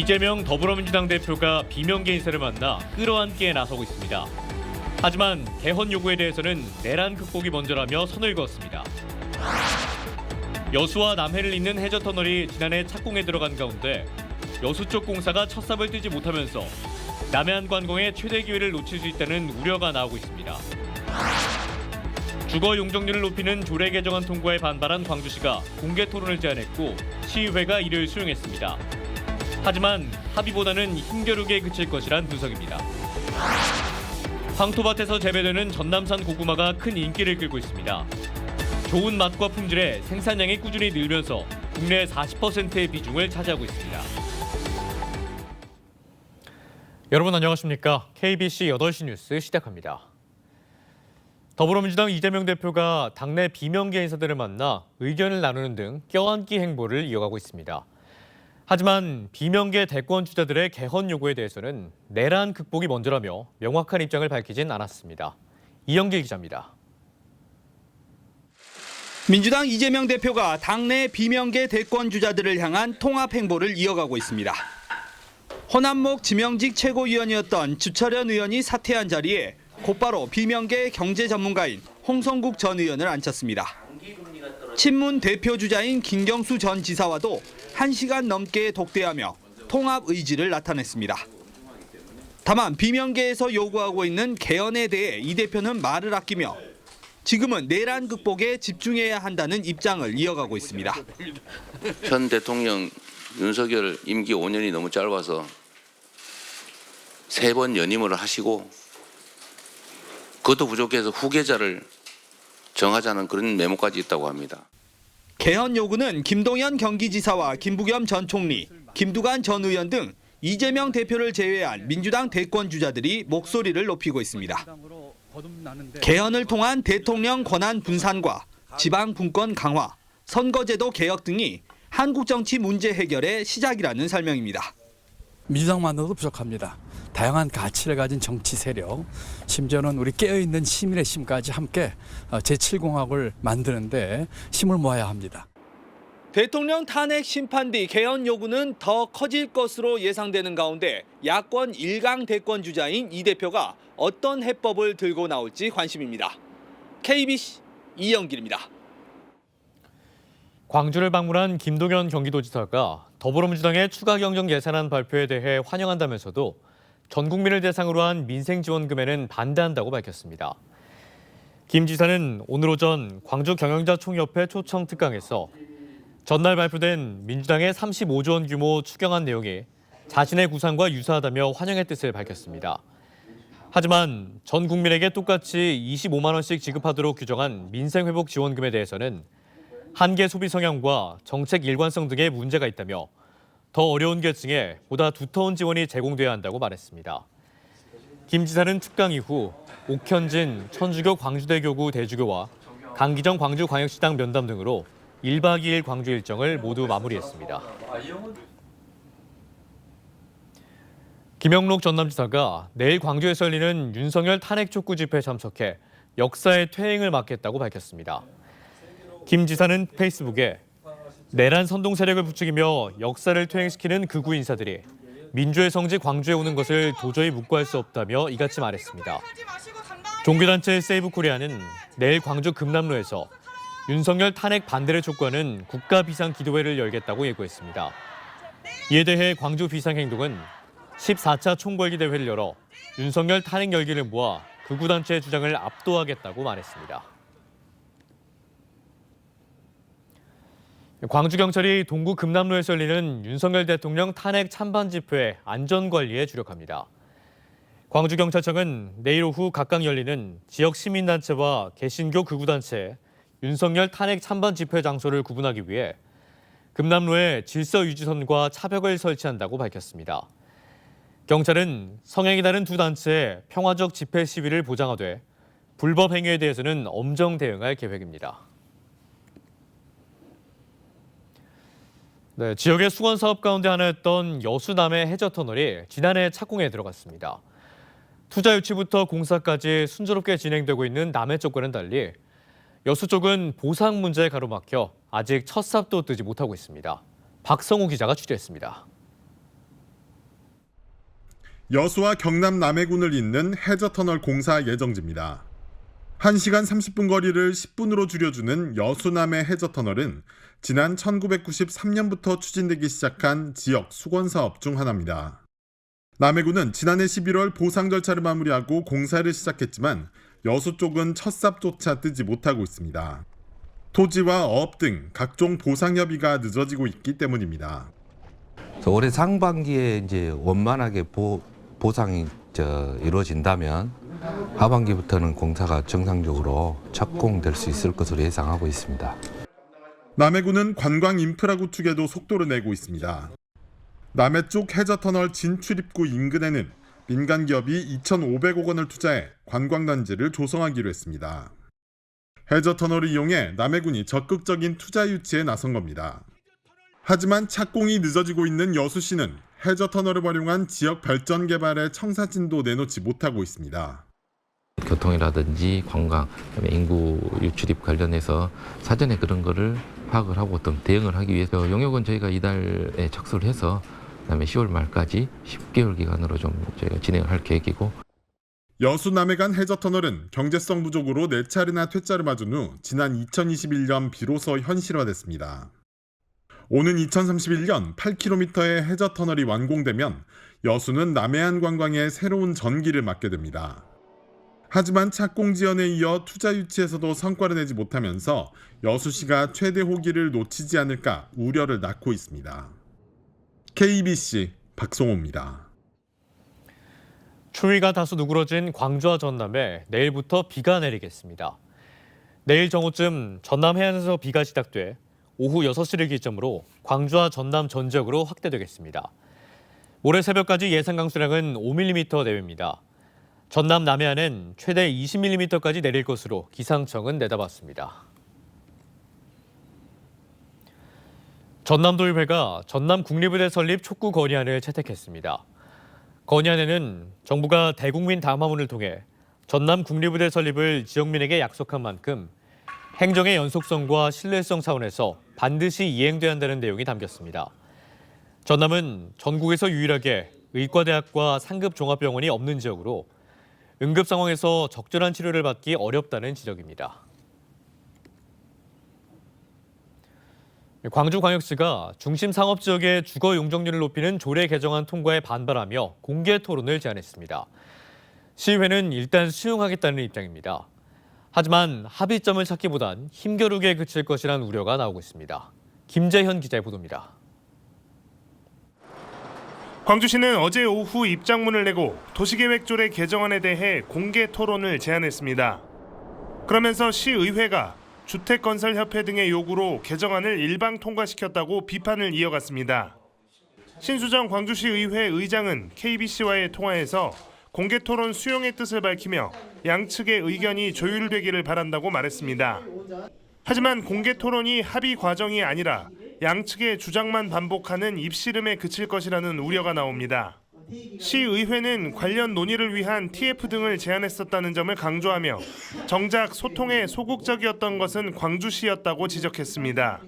이재명 더불어민주당 대표가 비명계 인사를 만나 끌어안기에 나서고 있습니다. 하지만 개헌 요구에 대해서는 내란 극복이 먼저라며 선을 그었습니다. 여수와 남해를 잇는 해저터널이 지난해 착공에 들어간 가운데 여수 쪽 공사가 첫 삽을 뜨지 못하면서 남해안 관광의 최대 기회를 놓칠 수 있다는 우려가 나오고 있습니다. 주거 용적률을 높이는 조례 개정안 통과에 반발한 광주시가 공개 토론을 제안했고 시의회가 이를 수용했습니다. 하지만 합의보다는 힘겨루기에 그칠 것이란 분석입니다. 황토밭에서 재배되는 전남산 고구마가 큰 인기를 끌고 있습니다. 좋은 맛과 품질에 생산량이 꾸준히 늘면서 국내 40%의 비중을 차지하고 있습니다. 여러분 안녕하십니까? KBC 8시 뉴스 시작합니다. 더불어민주당 이재명 대표가 당내 비명계 인사들을 만나 의견을 나누는 등 껴안기 행보를 이어가고 있습니다. 하지만 비명계 대권 주자들의 개헌 요구에 대해서는 내란 극복이 먼저라며 명확한 입장을 밝히진 않았습니다. 이영길 기자입니다. 민주당 이재명 대표가 당내 비명계 대권 주자들을 향한 통합 행보를 이어가고 있습니다. 호남목 지명직 최고위원이었던 주철현 의원이 사퇴한 자리에 곧바로 비명계 경제 전문가인 홍성국 전 의원을 앉혔습니다. 친문 대표 주자인 김경수 전 지사와도 1시간 넘게 독대하며 통합 의지를 나타냈습니다. 다만 비명계에서 요구하고 있는 개헌에 대해 이 대표는 말을 아끼며 지금은 내란 극복에 집중해야 한다는 입장을 이어가고 있습니다. 현 대통령 윤석열 임기 5년이 너무 짧아서 3번 연임을 하시고 그것도 부족해서 후계자를 정하자는 그런 메모까지 있다고 합니다. 개헌 요구는 김동연 경기지사와 김부겸 전 총리, 김두관 전 의원 등 이재명 대표를 제외한 민주당 대권 주자들이 목소리를 높이고 있습니다. 개헌을 통한 대통령 권한 분산과 지방 분권 강화, 선거제도 개혁 등이 한국 정치 문제 해결의 시작이라는 설명입니다. 민주당만으로도 부족합니다. 다양한 가치를 가진 정치 세력, 심지어는 우리 깨어있는 시민의 힘까지 함께 제7공화국을 만드는데 힘을 모아야 합니다. 대통령 탄핵 심판 뒤 개헌 요구는 더 커질 것으로 예상되는 가운데 야권 1강 대권 주자인 이 대표가 어떤 해법을 들고 나올지 관심입니다. KBC 이영길입니다. 광주를 방문한 김동연 경기도지사가 더불어민주당의 추가 경정 예산안 발표에 대해 환영한다면서도 전 국민을 대상으로 한 민생지원금에는 반대한다고 밝혔습니다. 김 지사는 오늘 오전 광주경영자총협회 초청 특강에서 전날 발표된 민주당의 35조 원 규모 추경안 내용이 자신의 구상과 유사하다며 환영의 뜻을 밝혔습니다. 하지만 전 국민에게 똑같이 25만 원씩 지급하도록 규정한 민생회복지원금에 대해서는 한계 소비 성향과 정책 일관성 등의 문제가 있다며 더 어려운 계층에 보다 두터운 지원이 제공돼야 한다고 말했습니다. 김 지사는 특강 이후 옥현진 천주교 광주대교구 대주교와 강기정 광주광역시당 면담 등으로 1박 2일 광주 일정을 모두 마무리했습니다. 김영록 전남지사가 내일 광주에서 열리는 윤석열 탄핵 촉구 집회에 참석해 역사의 퇴행을 막겠다고 밝혔습니다. 김 지사는 페이스북에 내란 선동 세력을 부추기며 역사를 퇴행시키는 극우 인사들이 민주의 성지 광주에 오는 것을 도저히 묵과할 수 없다며 이같이 말했습니다. 종교단체 세이브코리아는 내일 광주 금남로에서 윤석열 탄핵 반대를 촉구하는 국가 비상기도회를 열겠다고 예고했습니다. 이에 대해 광주 비상행동은 14차 총궐기 대회를 열어 윤석열 탄핵 열기를 모아 극우단체의 주장을 압도하겠다고 말했습니다. 광주경찰이 동구 금남로에서 열리는 윤석열 대통령 탄핵 찬반 집회 안전관리에 주력합니다. 광주경찰청은 내일 오후 각각 열리는 지역 시민단체와 개신교 극우단체 윤석열 탄핵 찬반 집회 장소를 구분하기 위해 금남로에 질서 유지선과 차벽을 설치한다고 밝혔습니다. 경찰은 성향이 다른 두 단체의 평화적 집회 시위를 보장하되 불법 행위에 대해서는 엄정 대응할 계획입니다. 지역의 수건 사업 가운데 하나였던 여수 남해 해저터널이 지난해 착공에 들어갔습니다. 투자 유치부터 공사까지 순조롭게 진행되고 있는 남해 쪽과는 달리 여수 쪽은 보상 문제에 가로막혀 아직 첫 삽도 뜨지 못하고 있습니다. 박성우 기자가 취재했습니다. 여수와 경남 남해군을 잇는 해저터널 공사 예정지입니다. 1시간 30분 거리를 10분으로 줄여주는 여수 남해 해저터널은 지난 1993년부터 추진되기 시작한 지역 수건사업 중 하나입니다. 남해군은 지난해 11월 보상 절차를 마무리하고 공사를 시작했지만 여수 쪽은 첫 삽조차 뜨지 못하고 있습니다. 토지와 어업 등 각종 보상 협의가 늦어지고 있기 때문입니다. 그래서 올해 상반기에 이제 원만하게 보상이 이루어진다면 하반기부터는 공사가 정상적으로 착공될 수 있을 것으로 예상하고 있습니다. 남해군은 관광 인프라 구축에도 속도를 내고 있습니다. 남해 쪽 해저터널 진출입구 인근에는 민간 기업이 2,500억 원을 투자해 관광단지를 조성하기로 했습니다. 해저터널을 이용해 남해군이 적극적인 투자 유치에 나선 겁니다. 하지만 착공이 늦어지고 있는 여수시는 해저터널을 활용한 지역 발전 개발의 청사진도 내놓지 못하고 있습니다. 교통이라든지 관광, 인구 유출입 관련해서 사전에 그런 거를 파악을 하고 어떤 대응을 하기 위해서 용역은 저희가 이달에 착수를 해서 그다음에 10월 말까지 10개월 기간으로 좀 저희가 진행을 할 계획이고. 여수 남해 간 해저터널은 경제성 부족으로 4차례나 퇴짜를 맞은 후 지난 2021년 비로소 현실화됐습니다. 오는 2031년 8km의 해저터널이 완공되면 여수는 남해안 관광의 새로운 전기를 맞게 됩니다. 하지만 착공 지연에 이어 투자 유치에서도 성과를 내지 못하면서 여수시가 최대 호기를 놓치지 않을까 우려를 낳고 있습니다. KBC 박송호입니다. 추위가 다소 누그러진 광주와 전남에 내일부터 비가 내리겠습니다. 내일 정오쯤 전남 해안에서 비가 시작돼 오후 6시를 기점으로 광주와 전남 전 지역으로 확대되겠습니다. 모레 새벽까지 예상 강수량은 5mm 내외입니다. 전남 남해안은 최대 20mm까지 내릴 것으로 기상청은 내다봤습니다. 전남도의회가 전남 국립의대 설립 촉구 건의안을 채택했습니다. 건의안에는 정부가 대국민 담화문을 통해 전남 국립의대 설립을 지역민에게 약속한 만큼 행정의 연속성과 신뢰성 차원에서 반드시 이행돼야 한다는 내용이 담겼습니다. 전남은 전국에서 유일하게 의과대학과 상급 종합병원이 없는 지역으로 응급 상황에서 적절한 치료를 받기 어렵다는 지적입니다. 광주광역시가 중심 상업지역의 주거 용적률을 높이는 조례 개정안 통과에 반발하며 공개 토론을 제안했습니다. 시의회는 일단 수용하겠다는 입장입니다. 하지만 합의점을 찾기보단 힘겨루기에 그칠 것이란 우려가 나오고 있습니다. 김재현 기자의 보도입니다. 광주시는 어제 오후 입장문을 내고 도시계획조례 개정안에 대해 공개 토론을 제안했습니다. 그러면서 시의회가 주택건설협회 등의 요구로 개정안을 일방 통과시켰다고 비판을 이어갔습니다. 신수정 광주시의회 의장은 KBC와의 통화에서 공개 토론 수용의 뜻을 밝히며 양측의 의견이 조율되기를 바란다고 말했습니다. 하지만 공개 토론이 합의 과정이 아니라 양측의 주장만 반복하는 입씨름에 그칠 것이라는 우려가 나옵니다. 시의회는 관련 논의를 위한 TF 등을 제안했었다는 점을 강조하며 정작 소통에 소극적이었던 것은 광주시였다고 지적했습니다.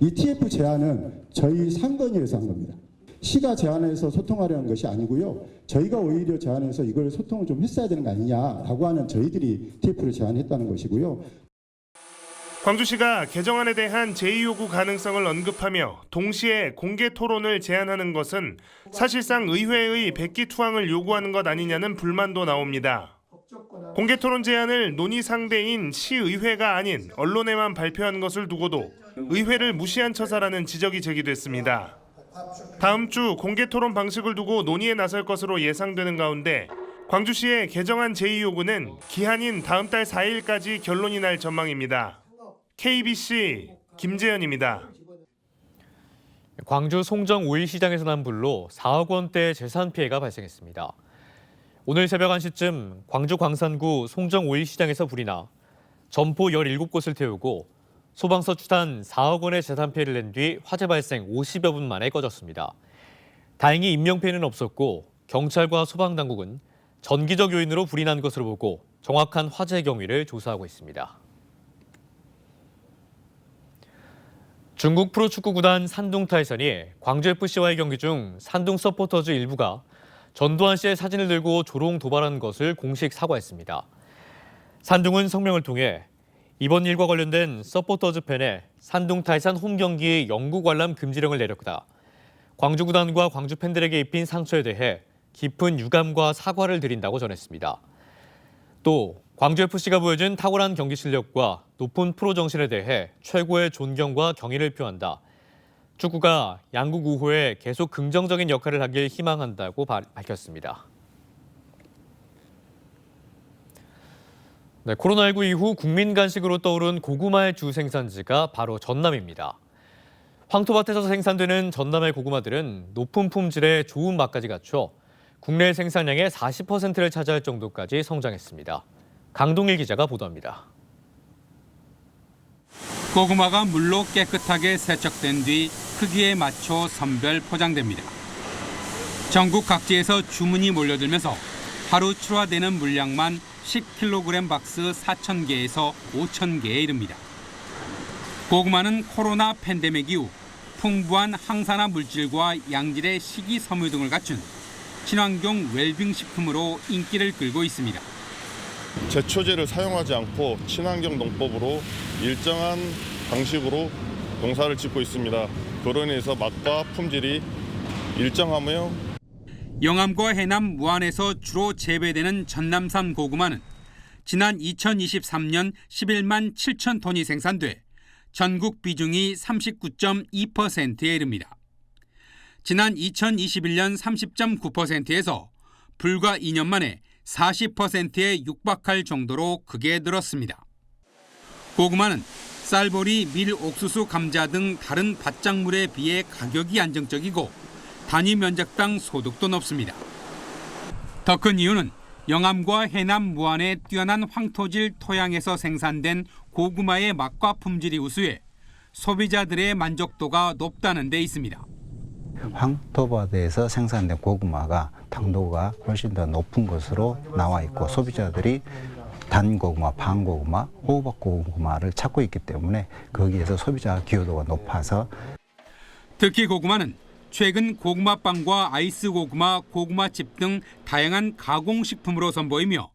이 TF 제안은 저희 상건위에서 한 겁니다. 시가 제안해서 소통하려는 것이 아니고요. 저희가 오히려 제안해서 이걸 소통을 좀 했어야 되는 거 아니냐라고 하는 저희들이 TF를 제안했다는 것이고요. 광주시가 개정안에 대한 제2요구 가능성을 언급하며 동시에 공개 토론을 제안하는 것은 사실상 의회의 백기투항을 요구하는 것 아니냐는 불만도 나옵니다. 공개 토론 제안을 논의 상대인 시의회가 아닌 언론에만 발표한 것을 두고도 의회를 무시한 처사라는 지적이 제기됐습니다. 다음 주 공개 토론 방식을 두고 논의에 나설 것으로 예상되는 가운데 광주시의 개정안 제2요구는 기한인 다음 달 4일까지 결론이 날 전망입니다. KBC 김재현입니다. 광주 송정 오일시장에서 난 불로 4억 원대 재산 피해가 발생했습니다. 오늘 새벽 1시쯤 광주 광산구 송정 오일시장에서 불이 나 점포 17곳을 태우고 소방서 추산 4억 원의 재산 피해를 낸 뒤 화재 발생 50여 분 만에 꺼졌습니다. 다행히 인명피해는 없었고 경찰과 소방당국은 전기적 요인으로 불이 난 것으로 보고 정확한 화재 경위를 조사하고 있습니다. 중국 프로축구 구단 산둥 타이선이 광주FC와의 경기 중 산둥 서포터즈 일부가 전두환 씨의 사진을 들고 조롱 도발한 것을 공식 사과했습니다. 산둥은 성명을 통해 이번 일과 관련된 서포터즈 팬에 산둥 타이산 홈 경기 영구 관람 금지령을 내렸다. 광주 구단과 광주 팬들에게 입힌 상처에 대해 깊은 유감과 사과를 드린다고 전했습니다. 또 광주FC가 보여준 탁월한 경기 실력과 높은 프로 정신에 대해 최고의 존경과 경의를 표한다. 축구가 양국 우호에 계속 긍정적인 역할을 하길 희망한다고 밝혔습니다. 네, 코로나19 이후 국민 간식으로 떠오른 고구마의 주 생산지가 바로 전남입니다. 황토밭에서 생산되는 전남의 고구마들은 높은 품질에 좋은 맛까지 갖춰 국내 생산량의 40%를 차지할 정도까지 성장했습니다. 강동일 기자가 보도합니다. 고구마가 물로 깨끗하게 세척된 뒤 크기에 맞춰 선별 포장됩니다. 전국 각지에서 주문이 몰려들면서 하루 출하되는 물량만 10kg 박스 4,000개에서 5,000개에 이릅니다. 고구마는 코로나 팬데믹 이후 풍부한 항산화 물질과 양질의 식이섬유 등을 갖춘 친환경 웰빙 식품으로 인기를 끌고 있습니다. 제초제를 사용하지 않고 친환경 농법으로 일정한 방식으로 농사를 짓고 있습니다. 그로 인해서 맛과 품질이 일정하며 영암과 해남 무안에서 주로 재배되는 전남산 고구마는 지난 2023년 11만 7천 톤이 생산돼 전국 비중이 39.2%에 이릅니다. 지난 2021년 30.9%에서 불과 2년 만에 40%에 육박할 정도로 크게 늘었습니다. 고구마는 쌀보리, 밀, 옥수수, 감자 등 다른 밭작물에 비해 가격이 안정적이고 단위 면적당 소득도 높습니다. 더 큰 이유는 영암과 해남 무안의 뛰어난 황토질 토양에서 생산된 고구마의 맛과 품질이 우수해 소비자들의 만족도가 높다는 데 있습니다. 황토밭에서 생산된 고구마가 당도가 훨씬 더 높은 것으로 나와 있고 소비자들이 단 고구마, 반 고구마, 호박 고구마를 찾고 있기 때문에 거기에서 소비자 기여도가 높아서 특히 고구마는 최근 고구마빵과 아이스 고구마, 고구마칩 등 다양한 가공식품으로 선보이며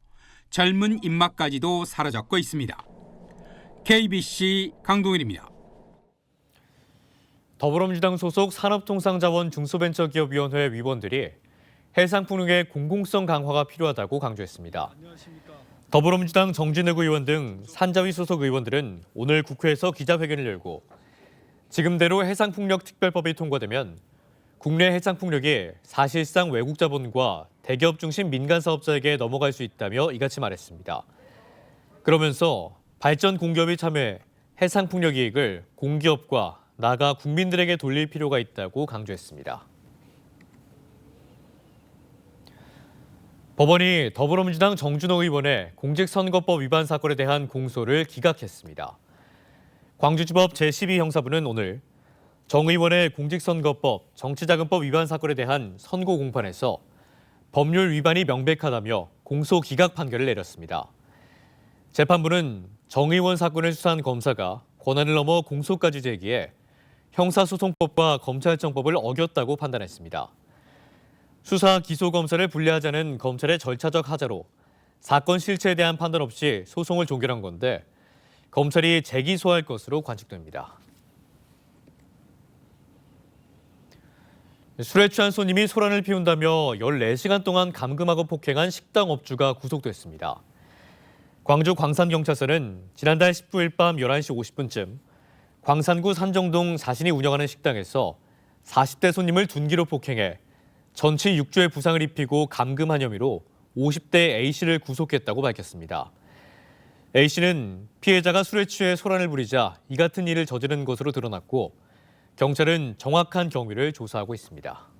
젊은 입맛까지도 사로잡고 있습니다. KBC 강동일입니다. 더불어민주당 소속 산업통상자원 중소벤처기업위원회 위원들이 해상풍력의 공공성 강화가 필요하다고 강조했습니다. 더불어민주당 정진욱 의원 등 산자위 소속 의원들은 오늘 국회에서 기자회견을 열고 지금대로 해상풍력특별법이 통과되면 국내 해상풍력이 사실상 외국 자본과 대기업 중심 민간 사업자에게 넘어갈 수 있다며 이같이 말했습니다. 그러면서 발전 공기업이 참여해 해상풍력 이익을 공기업과 나아가 국민들에게 돌릴 필요가 있다고 강조했습니다. 법원이 더불어민주당 정준호 의원의 공직선거법 위반 사건에 대한 공소를 기각했습니다. 광주지법 제12형사부는 오늘 정 의원의 공직선거법, 정치자금법 위반 사건에 대한 선고 공판에서 법률 위반이 명백하다며 공소 기각 판결을 내렸습니다. 재판부는 정 의원 사건을 수사한 검사가 권한을 넘어 공소까지 제기해 형사소송법과 검찰청법을 어겼다고 판단했습니다. 수사 기소 검사를 분리하자는 검찰의 절차적 하자로 사건 실체에 대한 판단 없이 소송을 종결한 건데 검찰이 재기소할 것으로 관측됩니다. 술에 취한 손님이 소란을 피운다며 14시간 동안 감금하고 폭행한 식당 업주가 구속됐습니다. 광주 광산경찰서는 지난달 19일 밤 11시 50분쯤 광산구 산정동 자신이 운영하는 식당에서 40대 손님을 둔기로 폭행해 전치 6주의 부상을 입히고 감금한 혐의로 50대 A씨를 구속했다고 밝혔습니다. A씨는 피해자가 술에 취해 소란을 부리자 이 같은 일을 저지른 것으로 드러났고 경찰은 정확한 경위를 조사하고 있습니다.